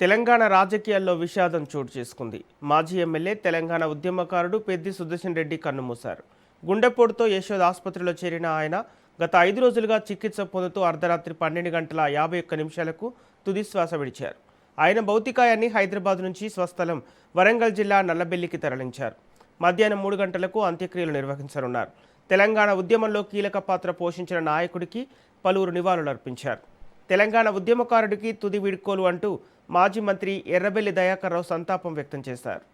తెలంగాణ రాజకీయాల్లో విషాదం చోటు చేసుకుంది. మాజీ ఎమ్మెల్యే తెలంగాణ ఉద్యమకారుడు పెద్ది సుదర్శన్ రెడ్డి కన్నుమూశారు. గుండెపోటుతో యశోద ఆసుపత్రిలో చేరిన ఆయన గత 5 రోజులుగా చికిత్స పొందుతూ అర్ధరాత్రి 12 గంటల 51 నిమిషాలకు తుదిశ్వాస విడిచారు. ఆయన భౌతికాయాన్ని హైదరాబాద్ నుంచి స్వస్థలం వరంగల్ జిల్లా నల్లబెల్లికి తరలించారు. మధ్యాహ్నం 3 గంటలకు అంత్యక్రియలు నిర్వహించనున్నారు. తెలంగాణ ఉద్యమంలో కీలక పాత్ర పోషించిన నాయకుడికి పలువురు నివాళులర్పించారు. తెలంగాణ ఉద్యమకారుడికి తుది వీడ్కోలు అంటూ మాజీ మంత్రి ఎర్రబెల్లి దయాకర్ రావు సంతాపం వ్యక్తం చేశారు.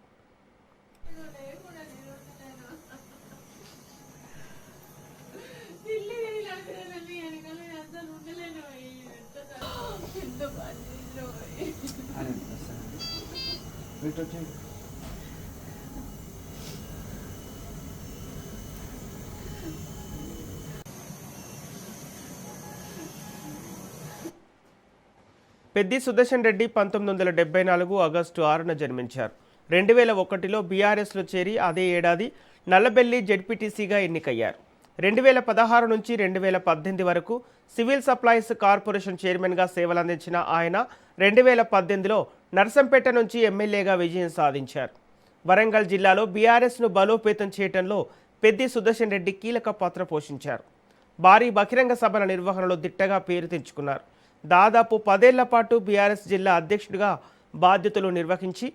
పెద్ది సుదర్శన్ రెడ్డి 1974 ఆగస్టు 6న జన్మించారు. 2001లో బీఆర్ఎస్లో చేరి అదే ఏడాది నల్లబెల్లి జెడ్పీటీసీగా ఎన్నికయ్యారు. 2016 నుంచి 2018 వరకు సివిల్ సప్లైస్ కార్పొరేషన్ చైర్మన్గా సేవలందించిన ఆయన 2018లో నర్సంపేట నుంచి ఎమ్మెల్యేగా విజయం సాధించారు. వరంగల్ జిల్లాలో బీఆర్ఎస్ను బలోపేతం చేయడంలో పెద్ది సుదర్శన్ రెడ్డి కీలక పాత్ర పోషించారు. భారీ బహిరంగ సభల నిర్వహణలో దిట్టగా పేరు తెచ్చుకున్నారు. దాదాపు 10 ఏళ్ల పాటు బీఆర్ఎస్ జిల్లా అధ్యక్షుడిగా బాధ్యతలు నిర్వహించి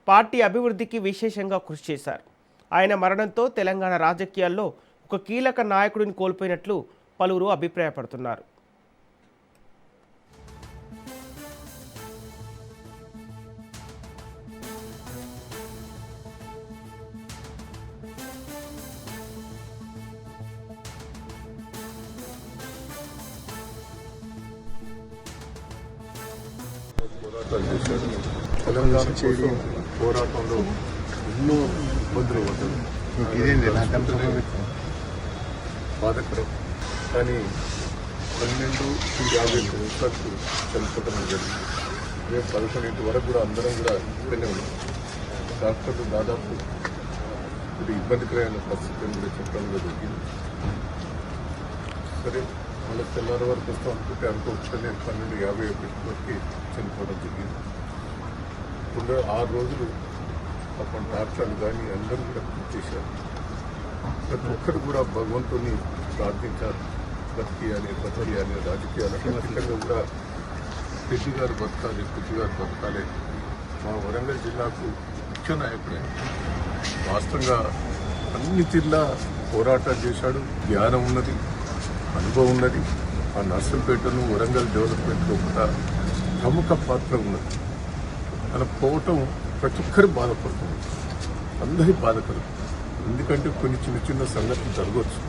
పార్టీ అభివృద్ధికి విశేషంగా కృషి చేశారు. ఆయన మరణంతో తెలంగాణ రాజకీయాల్లో ఒక కీలక నాయకుడిని కోల్పోయినట్లు పలువురు అభిప్రాయపడుతున్నారు. తెలంగాణ కోసం పోరాటంలో ఎన్నో ఇబ్బందులు పడ్డారు. బాధకరం. కానీ 12:50 నిమిషాలకు చనిపోవడం జరిగింది. రేపు 11 వరకు కూడా అందరం కూడా ఇక్కడనే ఉన్నాం. డాక్టర్లు దాదాపు ఇది ఇబ్బందికరమైన పరిస్థితిని కూడా చెప్పడం జరిగింది. సరే మళ్ళీ తెల్లారి వరకు వస్తాం అనుకుంటే నేను 12:51 వరకు చనిపోవడం జరిగింది. ఇప్పుడు 6 రోజులు అప్పుడు డాక్టర్లు కానీ అందరూ కూడా కృషి చేశారు. ప్రతి ఒక్కరు కూడా భగవంతుని ప్రార్థించారు. బతికియాలి రాజకీయాలు ఖచ్చితంగా కూడా పెద్ది గారు బతకాలి, పెద్ది గారు బతకాలి. మా వరంగల్ జిల్లాకు ముఖ్య నాయకుడే. వాస్తవంగా అన్ని జిల్లా పోరాటాలు చేశాడు. జ్ఞానం ఉన్నది, అనుభవం ఉన్నది. ఆ నర్సంపేటను వరంగల్ డెవలప్మెంట్లో కూడా ప్రముఖ పాత్ర ఉన్నది. అలా పోవటం ప్రతి ఒక్కరు బాధపడుతుంది. అందరి బాధకరం. ఎందుకంటే కొన్ని చిన్న చిన్న సంఘటనలు జరగవచ్చు,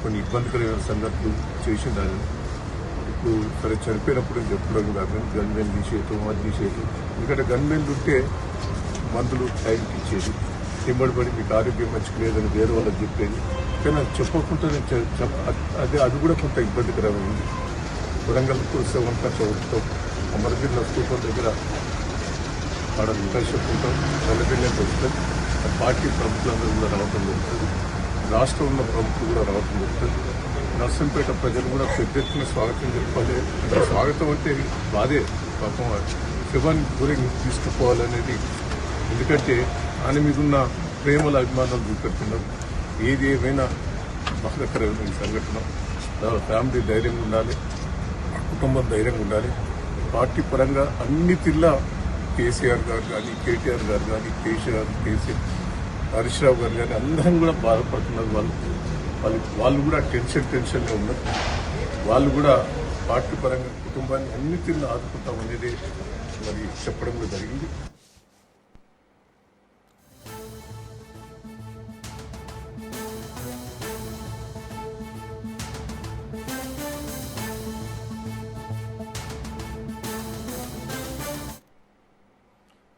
కొన్ని ఇబ్బందికరమైన సంఘటనలు చేసిందని. ఇప్పుడు సరే చనిపోయినప్పుడు చెప్పడం కాదు, గన్మెన్ తీసేయటం అది తీసేయటం. ఎందుకంటే గన్మెన్లు ఉంటే మందులు టైంకి ఇచ్చేది, నిమ్మడిపడి మీకు ఆరోగ్యం మంచిగా లేదని వేరే వాళ్ళకి చెప్పేది. కానీ అది చెప్పకుండానే అది కూడా కొంత ఇబ్బందికరమైంది. వరంగల్కు 7 చదువుతాం, అమరజిల్లా స్థూపం దగ్గర ఆడ చెప్పుకుంటాం. నల్లబెల్లి వస్తుంది. పార్టీ ప్రముఖులందరూ కూడా రావడం జరుగుతుంది. రాష్ట్రంలో ప్రముఖులు కూడా రావడం జరుగుతుంది. నర్సంపేట ప్రజలు కూడా పెద్ద ఎత్తున స్వాగతం చెప్పాలి. స్వాగతం అంటే బాధే, పాపం శివాన్ని గురించి తీసుకుపోవాలనేది. ఎందుకంటే ఆయన మీదున్న ప్రేమల అభిమానాలు చూపెడుతున్నారు. ఏది ఏమైనా బాధాకరమైన సంఘటన. ఫ్యామిలీ ధైర్యంగా ఉండాలి, కుటుంబం ధైర్యంగా ఉండాలి. పార్టీ పరంగా అన్ని తిల్లా కేసీఆర్ గారు కానీ, కేటీఆర్ గారు కానీ, కేసీఆర్ హరీష్ రావు గారు కానీ అందరం కూడా బాధపడుతున్నారు. వాళ్ళు కూడా టెన్షన్గా ఉన్నారు. వాళ్ళు కూడా పార్టీ పరంగా కుటుంబాన్ని అన్ని తిరిగి ఆదుకుంటాం అనేది మరి చెప్పడం జరిగింది.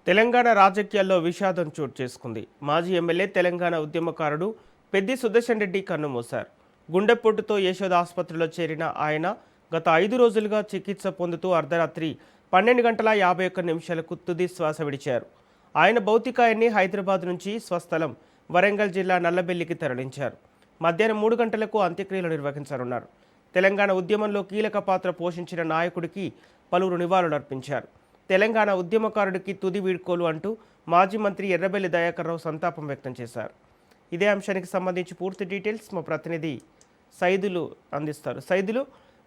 తెలంగాణ రాజకీయాల్లో విషాదం చోటు చేసుకుంది. మాజీ ఎమ్మెల్యే తెలంగాణ ఉద్యమకారుడు పెద్ది సుదర్శన్ రెడ్డి కన్నుమూశారు. గుండెపోటుతో యశోద ఆసుపత్రిలో చేరిన ఆయన గత 5 రోజులుగా చికిత్స పొందుతూ అర్ధరాత్రి 12 గంటల 51 నిమిషాలకు తుది శ్వాస విడిచారు. ఆయన భౌతికాయాన్ని హైదరాబాద్ నుంచి స్వస్థలం వరంగల్ జిల్లా నల్లబెల్లికి తరలించారు. మధ్యాహ్నం 3 గంటలకు అంత్యక్రియలు నిర్వహించనున్నారు. తెలంగాణ ఉద్యమంలో కీలక పాత్ర పోషించిన నాయకుడికి పలువురు నివాళులర్పించారు. తెలంగాణ ఉద్యమకారుడికి తుది వీడ్కోలు అంటూ మాజీ మంత్రి ఎర్రబెల్లి దయాకర్ రావు సంతాపం వ్యక్తం చేశారు. ఇదే అంశానికి సంబంధించి పూర్తి డీటెయిల్స్ మా ప్రతినిధి సైదులు అందిస్తారు. సైదులు,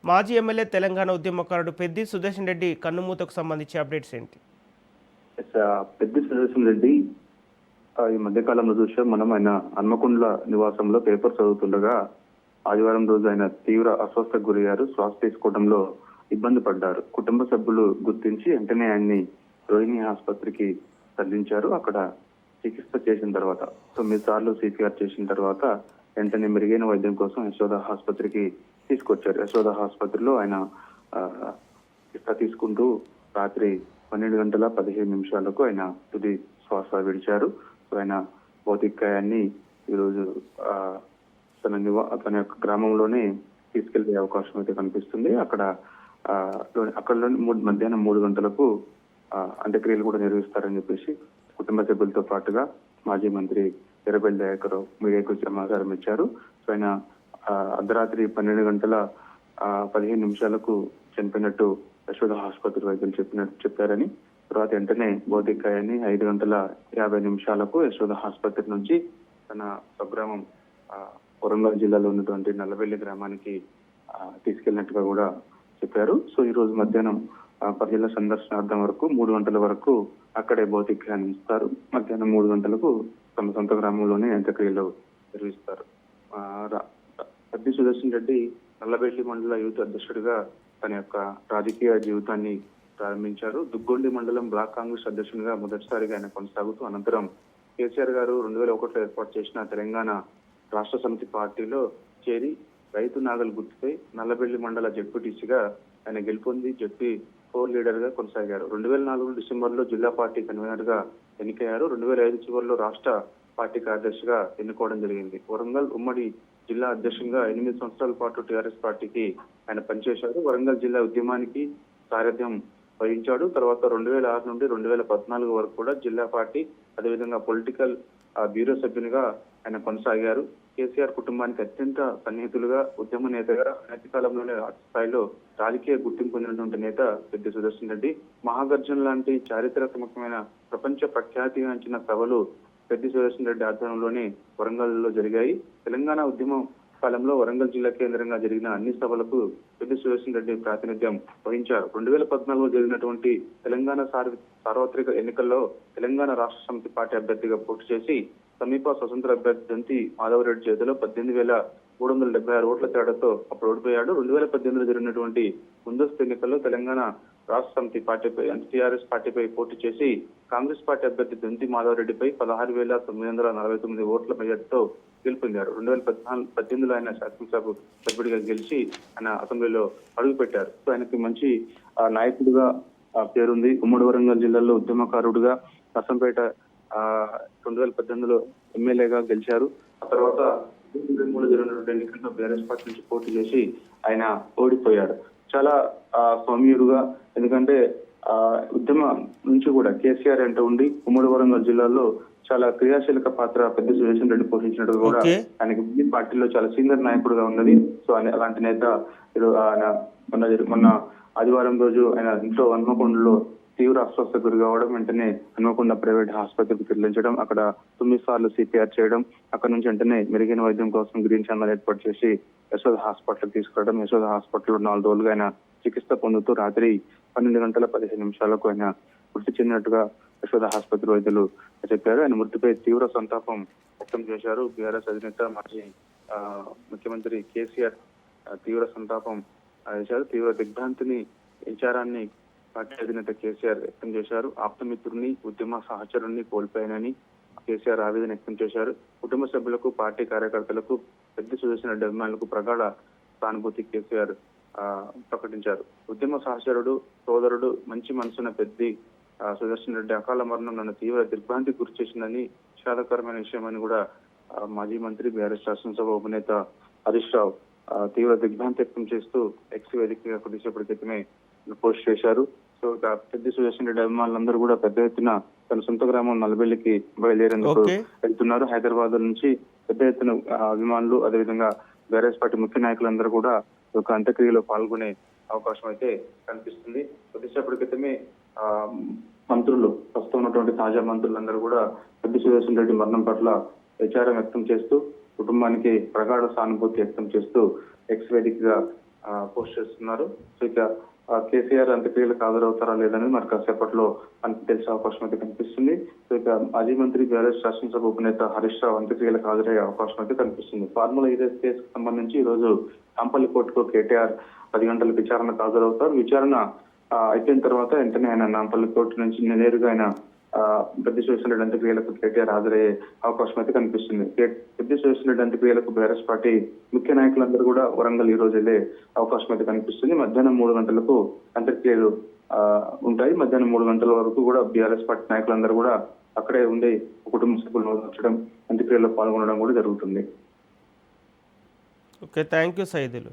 మాజీ ఎమ్మెల్యే తెలంగాణ ఉద్యమకారుడు పెద్ది సుదర్శన్ రెడ్డి కన్నుమూతకు సంబంధించి అప్డేట్స్ ఏంటి? పెద్ది సుదర్శన్ రెడ్డి ఈ మధ్యకాలంలో చూసాం మనం. ఆయన హన్మకొండల నివాసంలో పేపర్ చదువుతుండగా ఆదివారం రోజు ఆయన తీవ్ర అస్వస్థకు గురయ్యారు. శ్వాస తీసుకోవడంలో ఇబ్బంది పడ్డారు. కుటుంబ సభ్యులు గుర్తించి వెంటనే ఆయన్ని రోహిణి ఆసుపత్రికి తరలించారు. అక్కడ చికిత్స చేసిన తర్వాత 9 సార్లు CPR చేసిన తర్వాత వెంటనే మెరుగైన వైద్యం కోసం యశోద ఆసుపత్రికి తీసుకొచ్చారు. యశోద ఆసుపత్రిలో ఆయన చికిత్స తీసుకుంటూ రాత్రి 12:15 ఆయన తుది శ్వాస విడిచారు. ఆయన భౌతికాయాన్ని ఈరోజు తన యొక్క గ్రామంలోనే తీసుకెళ్లే అవకాశం అయితే కనిపిస్తుంది. అక్కడలోని మధ్యాహ్నం 3 గంటలకు అంత్యక్రియలు కూడా నిర్వహిస్తారని చెప్పేసి కుటుంబ సభ్యులతో పాటుగా మాజీ మంత్రి ఎర్రబెల్లి దయాకర్ రావు మీడియాకు సమాచారం ఇచ్చారు. ఆయన అర్ధరాత్రి 12:15 చనిపోయినట్టు యశోద ఆసుపత్రి వైద్యులు చెప్పారని, తర్వాత వెంటనే భౌతికాయాన్ని 5:50 యశోద ఆసుపత్రి నుంచి తన స్వగ్రామం వరంగల్ జిల్లాలో ఉన్నటువంటి నల్లబెల్లి గ్రామానికి తీసుకెళ్లినట్టుగా కూడా చెప్పారు. సో ఈ రోజు మధ్యాహ్నం ప్రజల సందర్శనార్థం వరకు 3 గంటల వరకు అక్కడే భౌతికాయాన్ని ఇస్తారు. మధ్యాహ్నం 3 గంటలకు తమ సొంత గ్రామంలోనే అంత్యక్రియలు నిర్వహిస్తారు. పెద్ది సుదర్శన్ రెడ్డి నల్లబెల్లి మండల యూత్ అధ్యక్షుడిగా తన యొక్క రాజకీయ జీవితాన్ని ప్రారంభించారు. దుగ్గొండి మండలం బ్లాక్ కాంగ్రెస్ అధ్యక్షునిగా మొదటిసారిగా ఆయన కొనసాగుతూ అనంతరం కేసీఆర్ గారు 2001లో ఏర్పాటు చేసిన తెలంగాణ రాష్ట్ర సమితి పార్టీలో చేరి రైతు నాగల్ గుర్తుపై నల్లబెల్లి మండల జెడ్పీటీసీగా ఆయన గెలుపొంది జెడ్పీ4 లీడర్ గా కొనసాగారు. 2004 డిసెంబర్లో జిల్లా పార్టీ కన్వీనర్ గా ఎన్నికయ్యారు. 2005 చివరిలో రాష్ట్ర పార్టీ కార్యదర్శిగా ఎన్నుకోవడం జరిగింది. వరంగల్ ఉమ్మడి జిల్లా అధ్యక్షునిగా 8 సంవత్సరాల పాటు టీఆర్ఎస్ పార్టీకి ఆయన పనిచేశారు. వరంగల్ జిల్లా ఉద్యమానికి సారథ్యం వహించాడు. తర్వాత 2006 నుండి 2014 వరకు కూడా జిల్లా పార్టీ అదేవిధంగా పొలిటికల్ బ్యూరో సభ్యునిగా ఆయన కొనసాగారు. కేసీఆర్ కుటుంబానికి అత్యంత సన్నిహితులుగా, ఉద్యమ నేతగా, అనతి కాలంలోనే స్థాయిలో రాజకీయ గుర్తింపు పొందినటువంటి నేత పెద్ది సుదర్శన్ రెడ్డి. మహాగర్జన్ లాంటి చారిత్రాత్మకమైన ప్రపంచ ప్రఖ్యాతిగాంచిన సభలు పెద్ది సుదర్శన్ రెడ్డి ఆధ్వర్యంలోనే వరంగల్లో జరిగాయి. తెలంగాణ ఉద్యమం కాలంలో వరంగల్ జిల్లా కేంద్రంగా జరిగిన అన్ని సభలకు పెద్ది సుదర్శన్ రెడ్డి ప్రాతినిధ్యం వహించారు. 2014లో జరిగినటువంటి తెలంగాణ సార్వత్రిక ఎన్నికల్లో తెలంగాణ రాష్ట్ర సమితి పార్టీ అభ్యర్థిగా పోటీ చేసి సమీప స్వతంత్ర అభ్యర్థి దంతి మాధవరెడ్డి చేతిలో 18,376 ఓట్ల తేడాతో అప్పుడు ఓడిపోయాడు. 2018లో జరిగినటువంటి ముందస్తు ఎన్నికల్లో తెలంగాణ రాష్ట్ర సమితి పార్టీపై టీఆర్ఎస్ పార్టీపై పోటీ చేసి కాంగ్రెస్ పార్టీ అభ్యర్థి దంతి మాధవరెడ్డిపై 16,949 ఓట్ల మెజార్టీతో గెలుపొందారు. 2018లో ఆయన శాసనసభ సభ్యుడిగా గెలిచి ఆయన అసెంబ్లీలో అడుగుపెట్టారు. సో ఆయనకి మంచి నాయకుడిగా పేరుంది. ఉమ్మడి వరంగల్ జిల్లాలో ఉద్యమకారుడుగా నర్సంపేట 2018లో ఎమ్మెల్యేగా గెలిచారు. ఆ తర్వాత 2023లో జరిగినటువంటి ఎన్నికల్లో బీఆర్ఎస్ పార్టీ నుంచి పోటీ చేసి ఆయన ఓడిపోయాడు. చాలా సౌమ్యుడుగా, ఎందుకంటే ఉద్యమ నుంచి కూడా కేసీఆర్ అంటే ఉండి ఉమ్మడి వరంగల్ జిల్లాలో చాలా క్రియాశీలక పాత్ర పెద్ది సుదర్శన్ రెడ్డి పోషించినట్టు కూడా ఆయనకి పార్టీలో చాలా సీనియర్ నాయకుడుగా ఉన్నది. సో అలాంటి నేత ఆయన మొన్న ఆదివారం రోజు ఆయన ఇంట్లో హన్మకొండలో తీవ్ర అస్వస్థకు గురి కావడం, వెంటనే హన్మకొండ ప్రైవేట్ ఆసుపత్రికి తరలించడం, అక్కడ 9 సార్లు CPR చేయడం, అక్కడ నుంచి వెంటనే మెరుగైన వైద్యం కోసం గ్రీన్ ఛానల్ ఏర్పాటు చేసి యశోద హాస్పిటల్కి తీసుకురావడం. యశోద హాస్పిటల్లో 4 రోజులుగా ఆయన చికిత్స పొందుతూ రాత్రి 12:15 ఆయన మృతి చెందినట్టుగా యశోద ఆసుపత్రి వైద్యులు చెప్పారు. ఆయన మృతిపై తీవ్ర సంతాపం వ్యక్తం చేశారు. బీఆర్ఎస్ అధినేత మాజీ ముఖ్యమంత్రి కేసీఆర్ తీవ్ర సంతాపం చేశారు. తీవ్ర దిగ్భ్రాంతిని, విచారాన్ని పార్టీ అధినేత కేసీఆర్ వ్యక్తం చేశారు. ఆప్తమిత్రుడిని, ఉద్యమ సహచరుణ్ణి కోల్పోయానని కేసీఆర్ ఆవేదన వ్యక్తం చేశారు. కుటుంబ సభ్యులకు, పార్టీ కార్యకర్తలకు, పెద్ది సుదర్శన్ రెడ్డి అభిమానులకు ప్రగాఢ సానుభూతి కేసీఆర్ ప్రకటించారు. ఉద్యమ సహచరుడు, సోదరుడు, మంచి మనసున్న పెద్ది సుదర్శన్ రెడ్డి అకాల మరణం నన్ను తీవ్ర దిగ్భ్రాంతికి గురి చేసిందని, విషాదకరమైన విషయమని కూడా మాజీ మంత్రి బీఆర్ఎస్ శాసనసభ ఉపనేత హరీష్ రావు తీవ్ర దిగ్భ్రాంతి వ్యక్తం చేస్తూ ఎక్స్ వేదికగా కొద్దిసేపటి క్రితమే పోస్ట్ చేశారు. సో పెద్ది సుదర్శన్ రెడ్డి అభిమానులందరూ కూడా పెద్ద ఎత్తున తన సొంత గ్రామం నల్లబెల్లికి బయలుదేరేందుకు వెళ్తున్నారు. హైదరాబాద్ నుంచి పెద్ద ఎత్తున అభిమానులు, అదేవిధంగా బీఆర్ఎస్ పార్టీ ముఖ్య నాయకులందరూ కూడా ఒక అంత్యక్రియలో పాల్గొనే అవకాశం అయితే కనిపిస్తుంది. కొద్దిసేపటి క్రితమే ఆ, మంత్రులు ప్రస్తుతం ఉన్నటువంటి తాజా మంత్రులందరూ కూడా పెద్ది సుదర్శన్ రెడ్డి మరణం పట్ల విచారం వ్యక్తం చేస్తూ కుటుంబానికి ప్రగాఢ సానుభూతి వ్యక్తం చేస్తూ ఎక్స్ వేదికగా పోస్ట్ చేస్తున్నారు. సో ఇక కేసీఆర్ అంత్యక్రియలకు హాజరవుతారా లేదనేది మరి కాసేపట్లో మనకి తెలిసే అవకాశం అయితే కనిపిస్తుంది. సో ఇక మాజీ మంత్రి బీఆర్ఎస్ శాసనసభ ఉపనేత హరీష్ రావు అంత్యక్రియలకు హాజరయ్యే అవకాశం అయితే కనిపిస్తుంది. ఫార్ములా ఈ రేస్ కేసుకు సంబంధించి ఈ రోజు నాంపల్లి కోర్టుకు కేటీఆర్ 10 గంటల విచారణకు హాజరవుతారు. విచారణ అయిపోయిన తర్వాత వెంటనే ఆయన నాంపల్లి కోర్టు నుంచి నేరుగా ఆయన పెద్ది సుదర్శన్ రెడ్డి అంత్యక్రియలకు కేటీఆర్ హాజరయ్యే అవకాశం అయితే కనిపిస్తుంది. పెద్ది సుదర్శన్ రెడ్డి అంత్యక్రియలకు బీఆర్ఎస్ పార్టీ ముఖ్య నాయకులందరూ కూడా వరంగల్ ఈ రోజు వెళ్ళే అవకాశం అయితే కనిపిస్తుంది. మధ్యాహ్నం 3 గంటలకు అంత్యక్రియలు ఉంటాయి. మధ్యాహ్నం 3 గంటల వరకు కూడా బీఆర్ఎస్ పార్టీ నాయకులందరూ కూడా అక్కడే ఉండి కుటుంబ సభ్యులను వచ్చడం, అంత్యక్రియల్లో పాల్గొనడం కూడా జరుగుతుంది. Okay, thank you Saidulu.